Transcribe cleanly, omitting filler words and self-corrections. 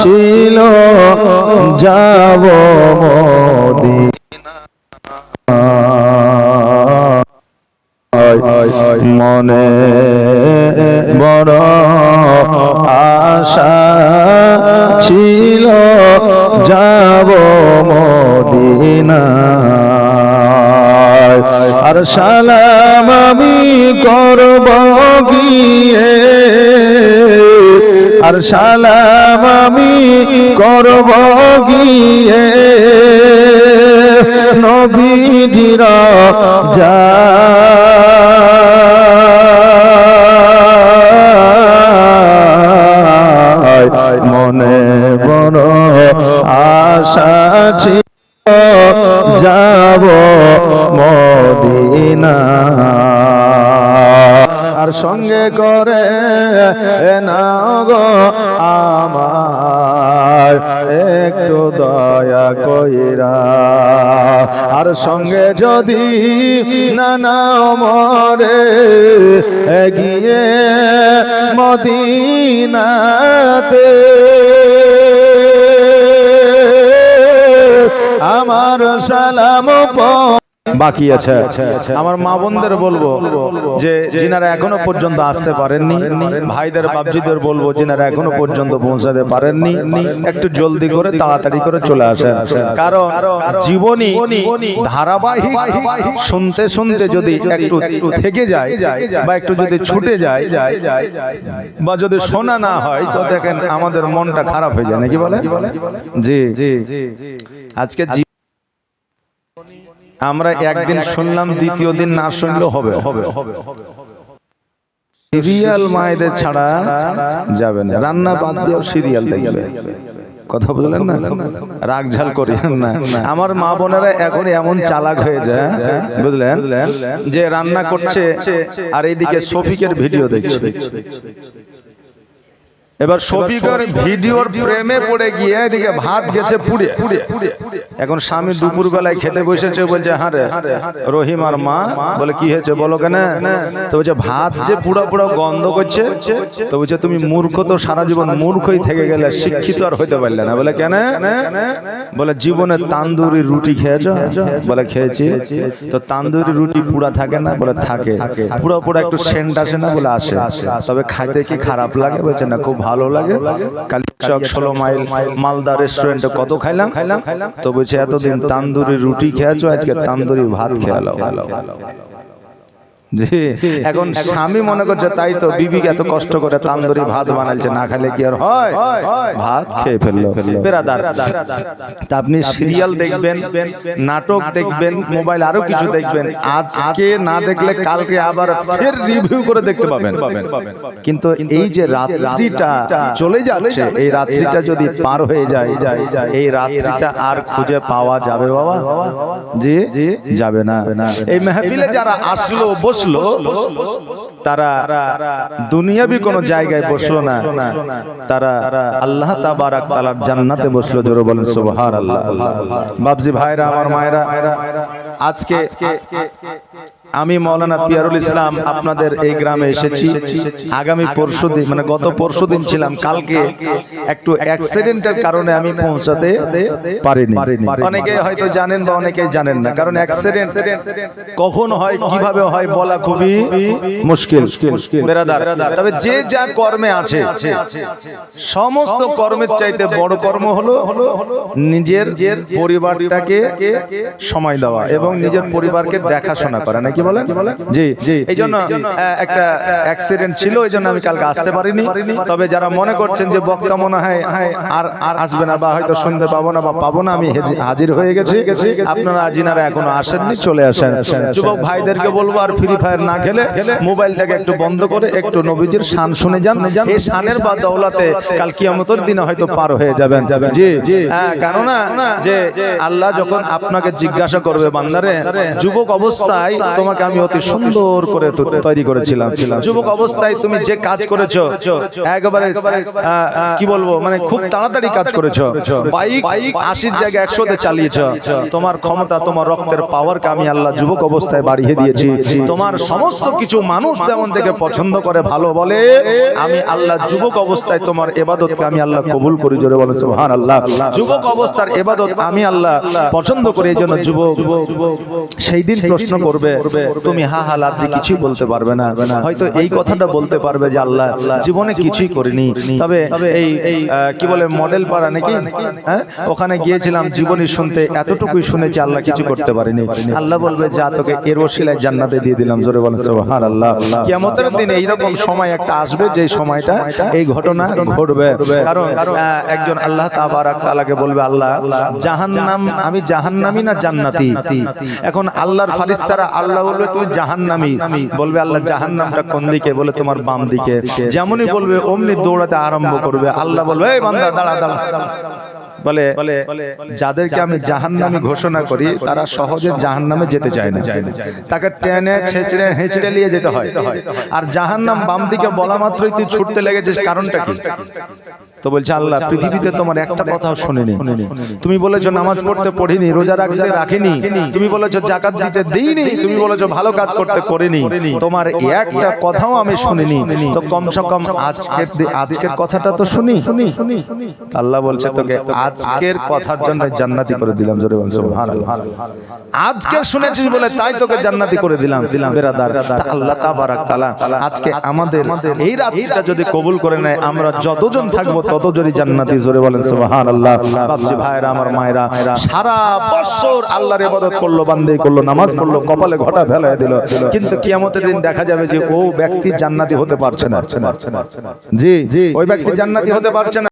ছিল যাব মদিনা মনে বড় আশা ছিল যাব মদিনা আর সালাম আমি করব গিয়ে আর সালাম আমি করব গিয়ে নবীজির যায় মনে বড় আশা ছিল যাব মদিনা আর সঙ্গে করে নাও গো আমার একটু দয়া কইরা আর সঙ্গে যদি না নাও মরে এগিয়ে মদিনাতে আমার সালাম বাকি আছে। আমার মা বোনদের বলবো যে যিনারা এখনো পর্যন্ত আসতে পারেননি, ভাইদের বাবজিদের বলবো যিনারা এখনো পর্যন্ত পৌঁছাতে পারেননি, একটু জলদি করে তাড়াতাড়ি করে চলে আসেন। কারণ জীবনী ধারাবাহিক শুনতে শুনতে যদি একটু থেকে যায় বা একটু যদি ছুটে যায় বা যদি শোনা না হয় তো দেখেন আমাদের মনটা খারাপ হয়ে যায় নাকি বলে। জি আজকে আমরা একদিন শুনলাম দ্বিতীয় দিন না শুনলেও হবে। সিরিয়াল মায়েদের ছাড়া যাবে না, রান্না বাদ দিয়েও সিরিয়াল দেখবে। কথা বুঝলেন না, রাগ ঝাল করিয়েন না। আমার মা বোনেরা এখন এমন চালাক হয়ে যায় বুঝলেন যে রান্না করছে আর এইদিকে শফিকের ভিডিও দেখছে। এবার শফিকের ভিডিওর প্রেমে পড়ে গিয়ে এদিকে ভাত গেছে পুড়ে। এখন স্বামী দুপুর বেলায় খেতে বসেছে, বলছে হ্যাঁ রে রহিম আর মা, বলে কি হয়েছে বলো কেন? তো বলছে ভাত যে পুড়া পুড়া গন্ধ করছে। তো বলছে তুমি মূর্খ, তো সারা জীবন মূর্খই থেকে গেলে, শিক্ষিত আর হইতে পারলে না। বলে কেন? বলে জীবনে তান্দুরি রুটি খেয়েছো? বলে খেয়েছি। তো তান্দুরি রুটি পুড়া থাকে না? বলে থাকে। পুরো পুরো একটু সেন্ট আসে না? বলে আসে। তবে খাইতে কি খারাপ লাগে? বলছে না খুব ভালো লাগে। কালীচক 16 মাইল মালদা রেস্টুরেন্টে কত খাইলাম। তো বলছে এতদিন তান্দুরি রুটি খেয়েছো, আজকে তান্দুরি ভাত খেয়ালো। জি এখন স্বামী মনে করছে তাই তো বিবি এত কষ্ট করে তান্দুরি ভাত বানাইছে, না খেলে কি আর হয়? ভাত খেয়ে ফেললো। বেরাদার, তা আপনি সিরিয়াল দেখবেন, নাটক দেখবেন, মোবাইল আরো কিছু দেখবেন, আজকে না দেখলে কালকে আবার ফের রিভিউ করে দেখতে পাবেন। কিন্তু এই যে রাত্রিটা চলে যাচ্ছে, এই রাত্রিটা যদি পার হয়ে যায়, এই রাত্রিটা আর খুঁজে পাওয়া যাবে বাবা? জি যাবে না। এই মাহফিলে যারা আসলো বসলো, তারা দুনিয়াবি কোন জায়গায় বসলো না, তারা আল্লাহ তাবারাক তাআলার জান্নাতে বসলো। জোরে বলেন সুবহানাল্লাহ। বাবজি ভাইরা, আমার মায়েরা, আজকে আমি মাওলানা পিয়ারুল ইসলাম আপনাদের এই গ্রামে এসেছি। আগামী পরশুদিন, মানে গত পরশুদিন ছিলাম, কালকে একটু অ্যাক্সিডেন্টের কারণে আমি পৌঁছাতে পারিনি। অনেকে হয়তো জানেন বা অনেকে জানেন না, কারণ অ্যাক্সিডেন্ট কখন হয় কিভাবে হয় বলা খুবই মুশকিল বেরাদার। তবে যে যা কর্মে আছে, সমস্ত কর্মের চাইতে বড় কর্ম হলো নিজের পরিবারটাকে সময় দেওয়া এবং নিজের পরিবারকে দেখাশোনা করা, নাকি বলেন? জি এই জন্য একটা অ্যাক্সিডেন্ট ছিল, এই জন্য আমি কালকে আসতে পারিনি। তবে যারা মনে করছেন যে বক্তা মনে হয় আর আসবে না বা হয়তো শুনতে পাবো না বা পাবো না, আমি হাজির হয়ে গেছি। আপনারা যিনারা এখনো আসেননি চলে আসেন। যুবক ভাইদেরকে বলবো আর ফ্রি ফায়ার না খেলে মোবাইলটাকে একটু বন্ধ করে একটু নবীজির শান শুনে যান। এই শানের বা দৌলতে কাল কিয়ামতের দিনে হয়তো পার হয়ে যাবেন। জি হ্যাঁ, কেননা যে আল্লাহ যখন আপনাকে জিজ্ঞাসা করবে, বান্দারে যুবক অবস্থায় তোমার তোমাকে আমি অতি সুন্দর করে তৈরি করেছিলাম। যুবক অবস্থায় তুমি যে কাজ করেছো একেবারে কি বলবো, মানে খুব তাড়াতাড়ি কাজ করেছো, বাইক 80 জায়গায় 100-তে চালিয়েছো। তোমার ক্ষমতা, তোমার রক্তের পাওয়ারকে আমি আল্লাহ যুবক অবস্থায় বাড়িয়ে দিয়েছি। তোমার সমস্ত কিছু মানুষ যেমন থেকে পছন্দ করে, ভালো বলে, আমি আল্লাহ যুবক অবস্থায় তোমার ইবাদতকে আমি আল্লাহ কবুল করি। জোরে বলেন সুবহানাল্লাহ। যুবক অবস্থার ইবাদত আমি আল্লাহ পছন্দ করি। এইজন্য যুবক সেই দিন প্রশ্ন করবে, তুমি হা হা লাদ দিয়ে কিছুই বলতে পারবে না। হয়তো এই কথাটা বলতে পারবে যে আল্লাহ জীবনে কিছুই করিনি, তবে এই কি বলে মডেল পাড়া নাকি, হ্যাঁ, ওখানে গিয়েছিলাম জীবনী শুনতে, এতটুকুই শুনেছি, আল্লাহ কিছু করতে পারিনি। আল্লাহ বলবে যা তোকে এর ওসিলায় জান্নাতে দিয়ে দিলাম। জোরে বলেন সুবহানাল্লাহ। কিয়ামতের দিন এইরকম সময় একটা আসবে যে সময়টা এই ঘটনা ঘটবে। কারণ একজন আল্লাহ তাবারাক তাআলাকে বলবে, আল্লাহ জাহান্নাম, আমি জাহান্নামী না জান্নাতি? এখন আল্লাহর ফারিস্তারা আল্লাহ বলবে তুমি জাহান্নামী, বলবে আল্লাহ জাহান্নামটা কোন দিকে? বলে তোমার বাম দিকে। যেমনই বলবে অমনি দৌড়াতে আরম্ভ করবে। আল্লাহ বলবে এই বান্দা দাঁড়া দাঁড়া। বলে যাদেরকে আমি জাহান্নামী ঘোষণা করি তারা সহজে জাহান্নামে যেতে চায় না, তাকে টেনে ছেঁচড়ে হেঁচড়ে নিয়ে যেতে হয়। আর জাহান্নাম বাম দিকে বলা মাত্রই তুই ছুটতে লেগেছিস, কারণটা কি? তো বলছে আল্লাহ পৃথিবীতে তোমার একটা কথাও শুনিনি। তুমি বলেছো নামাজ পড়তে পড়িনি, রোজা রাখতে রাখিনি, তুমি বলেছো যাকাত দিতে দেইনি, তুমি বলেছো ভালো কাজ করতে করিনি, তোমার একটা কথাও আমি শুনিনি। তো কমসে কম আজকের কথাটা তো শুনি। আল্লাহ বলছে তোকে আজকের কথার জন্য জান্নাতি করে দিলাম। জোরে বলুন সুবহানাল্লাহ। আজকে শুনেছিস বলে তাই তোকে জান্নাতি করে দিলাম। বেরাদার, আল্লাহ তাবারাক তাআলা আজকে আমাদের এই রাতটা যদি কবুল করে নেয়, আমরা যতজন থাকবো ততজনই জান্নাতি। জোরে বলেন সুবহানাল্লাহ। বাপজি ভাইরা, আমার মায়েরা, সারা বছর আল্লাহর ইবাদত করলো, বান্দেই করলো, নামাজ পড়লো, কপালে ঘটা ফেলায় দিল, কিন্তু কিয়ামতের দিন দেখা যাবে যে ও ব্যক্তি জান্নাতি হতে পারছে না। জি, ওই ব্যক্তি জান্নাতি হতে পারছে না।